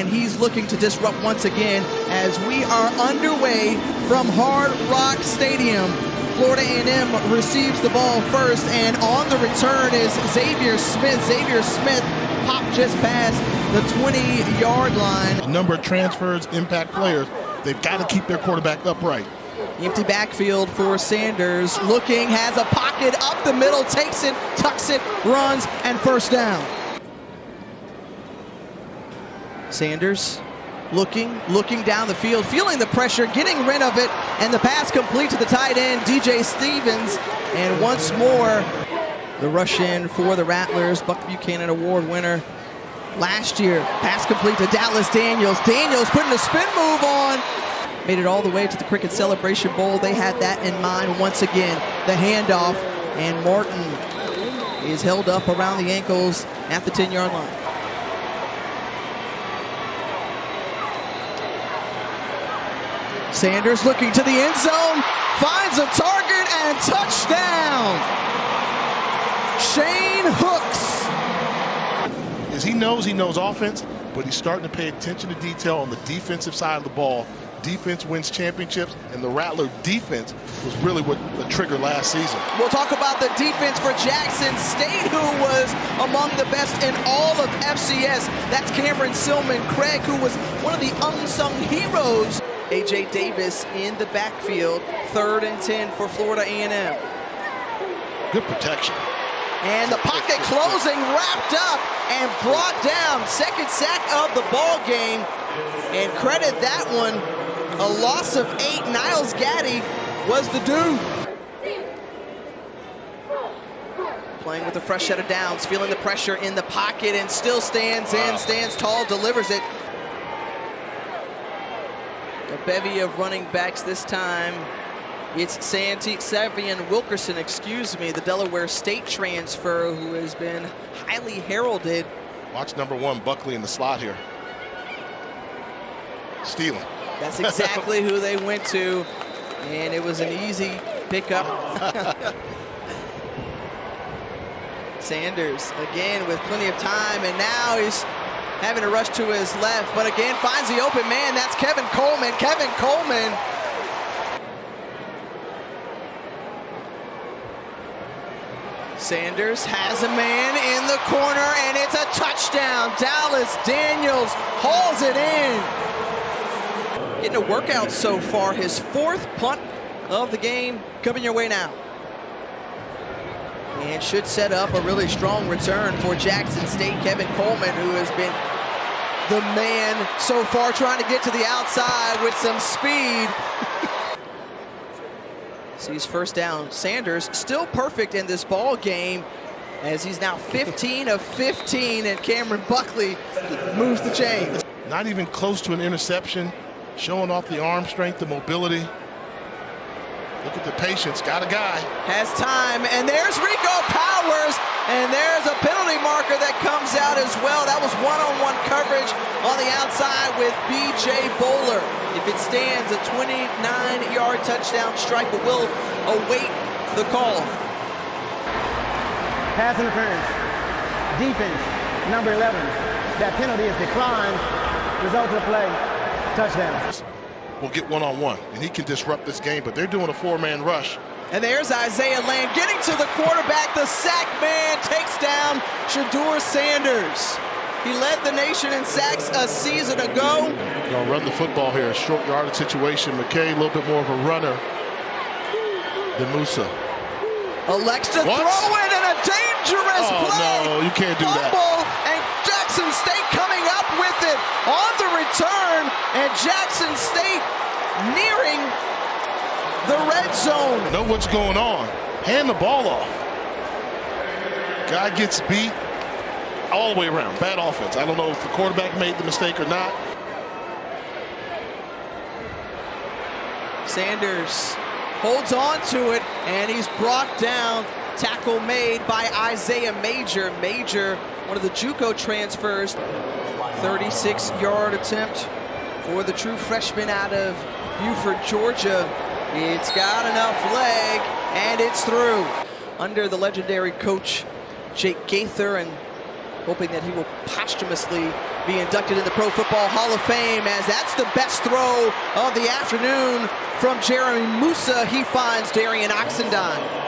and he's looking to disrupt once again as we are underway from Hard Rock Stadium. Florida A&M receives the ball first, and on the return is Xavier Smith. Xavier Smith popped just past the 20-yard line. A number of transfers, impact players. They've got to keep their quarterback upright. Empty backfield for Sanders. Looking, has a pocket up the middle, takes it, tucks it, runs, and first down. Sanders looking down the field, feeling the pressure, getting rid of it, and the pass complete to the tight end, DJ Stevens. And once more, the rush in for the Rattlers, Buck Buchanan Award winner last year. Pass complete to Dallas Daniels. Daniels putting a spin move on. Made it all the way to the Cricket Celebration Bowl. They had that in mind once again. The handoff, and Martin is held up around the ankles at the 10-yard line. Sanders looking to the end zone, finds a target, and touchdown! Shane Hooks. As he knows offense, but he's starting to pay attention to detail on the defensive side of the ball. Defense wins championships, and the Rattler defense was really what the trigger last season. We'll talk about the defense for Jackson State, who was among the best in all of FCS. That's Cameron Silman Craig, who was one of the unsung heroes. A.J. Davis in the backfield, 3rd and 10 for Florida A&M. Good protection. And the pocket closing, wrapped up and brought down. Second sack of the ball game. And credit that one, a loss of 8. Niles Gaddy was the dude. Playing with a fresh set of downs, feeling the pressure in the pocket, and still stands in, stands tall, delivers it. A bevy of running backs this time. It's Savion Wilkerson, the Delaware State transfer, who has been highly heralded. Watch number 1, Buckley, in the slot here. Stealing. That's exactly who they went to, and it was an easy pickup. Sanders again with plenty of time, and now he's having to rush to his left, but again finds the open man. That's Kevin Coleman. Kevin Coleman. Sanders has a man in the corner, and it's a touchdown. Dallas Daniels hauls it in. Getting a workout so far. His 4th punt of the game coming your way now. And should set up a really strong return for Jackson State. Kevin Coleman, who has been the man so far, trying to get to the outside with some speed. Sees first down. Sanders still perfect in this ball game, as he's now 15 of 15, and Cameron Buckley moves the chains. Not even close to an interception, showing off the arm strength, the mobility. Look at the patience, got a guy. Has time, and there's Rico Powers, and there's a penalty marker that comes out as well. That was one-on-one coverage on the outside with B.J. Bowler. If it stands, a 29-yard touchdown strike, but we'll await the call. Pass interference. Defense, number 11. That penalty is declined. Result of the play, touchdown. Will get one-on-one, and he can disrupt this game, but they're doing a 4-man rush. And there's Isaiah Land getting to the quarterback. The sack man takes down Shedeur Sanders. He led the nation in sacks a season ago. Gonna run the football here, a short yardage situation. McKay a little bit more of a runner than Moussa. Elects to throw it, and a dangerous play. No, you can't do that. And Jackson State coming up with it on the return, and Jackson State nearing the red zone. Know what's going on. Hand the ball off. Guy gets beat all the way around. Bad offense. I don't know if the quarterback made the mistake or not. Sanders holds on to it, and he's brought down. Tackle made by Isaiah Major. Major, one of the JUCO transfers. 36-yard attempt for the true freshman out of Buford, Georgia. It's got enough leg, and it's through. Under the legendary coach Jake Gaither, and hoping that he will posthumously be inducted in the Pro Football Hall of Fame, as that's the best throw of the afternoon from Jeremy Moussa. He finds Deion Oxendine.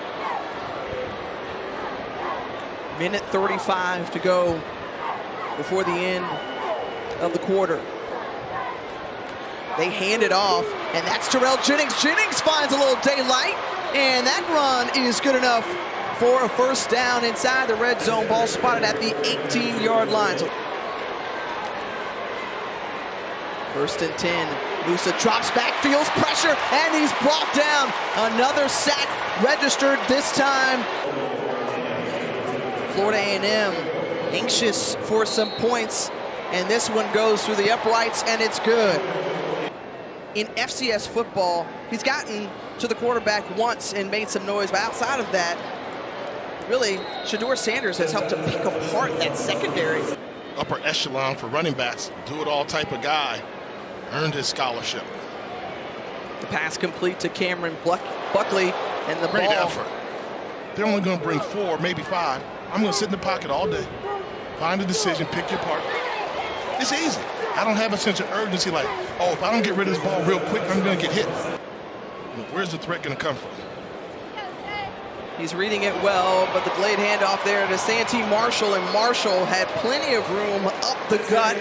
Minute 35 to go before the end of the quarter. They hand it off, and that's Terrell Jennings. Jennings finds a little daylight, and that run is good enough for a first down inside the red zone. Ball spotted at the 18-yard line. So first and 10. Moussa drops back, feels pressure, and he's brought down. Another sack registered this time. Florida A&M anxious for some points, and this one goes through the uprights, and it's good. In FCS football, he's gotten to the quarterback once and made some noise, but outside of that, really, Shedeur Sanders has helped to pick apart that secondary. Upper echelon for running backs, do-it-all type of guy, earned his scholarship. The pass complete to Cameron Buckley, and the Great ball. effort. They're only going to bring 4, maybe 5. I'm going to sit in the pocket all day, find a decision, pick your part. It's easy. I don't have a sense of urgency like, oh, if I don't get rid of this ball real quick, I'm going to get hit. Where's the threat going to come from? He's reading it well, but the delayed handoff there to Santee Marshall, and Marshall had plenty of room up the gut.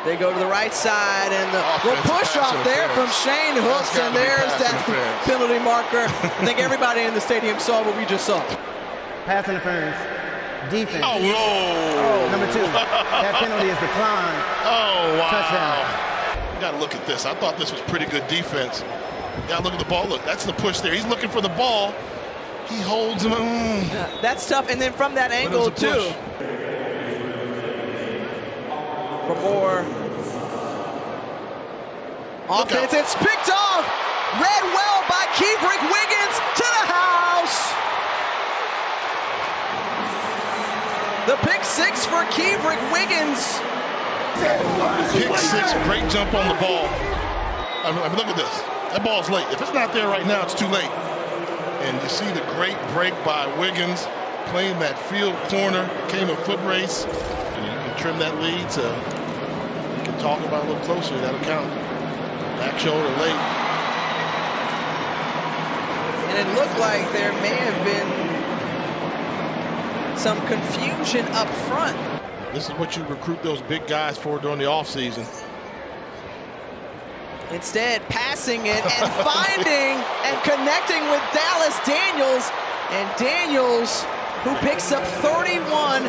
They go to the right side, and the push off there from Shane Hooks, and there's that penalty marker. I think everybody in the stadium saw what we just saw. Pass interference. Defense. Oh, whoa. Number 2. That penalty is declined. Oh, wow. Touchdown. You got to look at this. I thought this was pretty good defense. You got to look at the ball. Look, that's the push there. He's looking for the ball. He holds him. Yeah, that's tough. And then from that angle, too. For more offense, it's picked off. Read well by Keevrick Wiggins to the house. The pick 6 for Keevrick Wiggins. Pick 6, great jump on the ball. I mean, look at this. That ball's late. If it's not there right now, it's too late. And you see the great break by Wiggins, playing that field corner, became a foot race. And you can trim that lead, so you can talk about it a little closer. That'll count. Back shoulder late. And it looked like there may have been some confusion up front. This is what you recruit those big guys for during the offseason. Instead, passing it and finding and connecting with Dallas Daniels. And Daniels, who picks up 31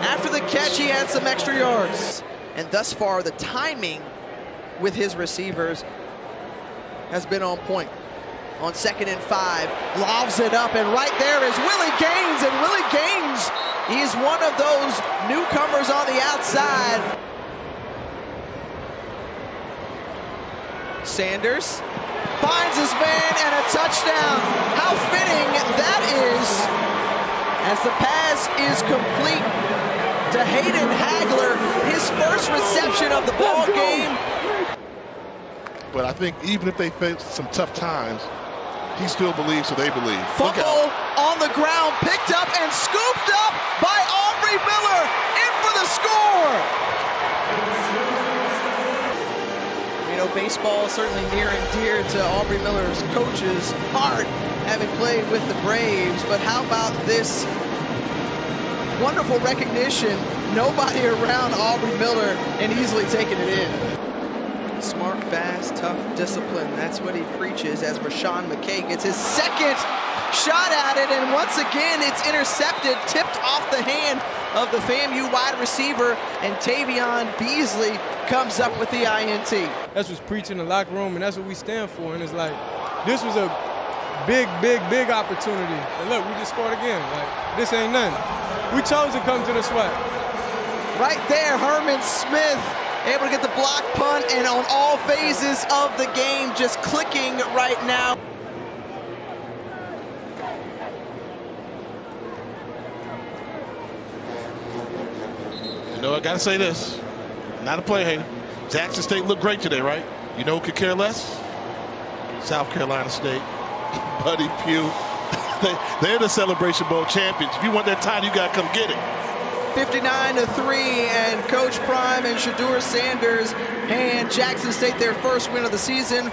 after the catch, he had some extra yards. And thus far, the timing with his receivers has been on point. On 2nd and 5, lobs it up, and right there is Willie Gaines, and Willie Gaines is one of those newcomers on the outside. Sanders finds his man, and a touchdown. How fitting that is, as the pass is complete to Hayden Hagler, his first reception of the ball game. But I think even if they face some tough times, he still believes, so they believe. Fumble on the ground, picked up and scooped up by Aubrey Miller, in for the score. You know, baseball is certainly near and dear to Aubrey Miller's coach's heart, having played with the Braves. But how about this wonderful recognition? Nobody around Aubrey Miller, and easily taking it in. Smart, fast, tough, discipline. That's what he preaches as Rashawn McKay gets his second shot at it. And once again, it's intercepted, tipped off the hand of the FAMU wide receiver. And Tavion Beasley comes up with the INT. That's what's preaching in the locker room, and that's what we stand for. And it's like, this was a big, big, big opportunity. And look, we just scored again. Like, this ain't nothing. We chose to come to the SWAC. Right there, Herman Smith able to get the block punt, and on all phases of the game, just clicking right now. You know, I gotta say this, not a play hater. Jackson State looked great today, right? You know who could care less? South Carolina State. Buddy Pugh. They're the Celebration Bowl champions. If you want that title, you got to come get it. 59-3, and Coach Prime and Shedeur Sanders hand Jackson State their first win of the season.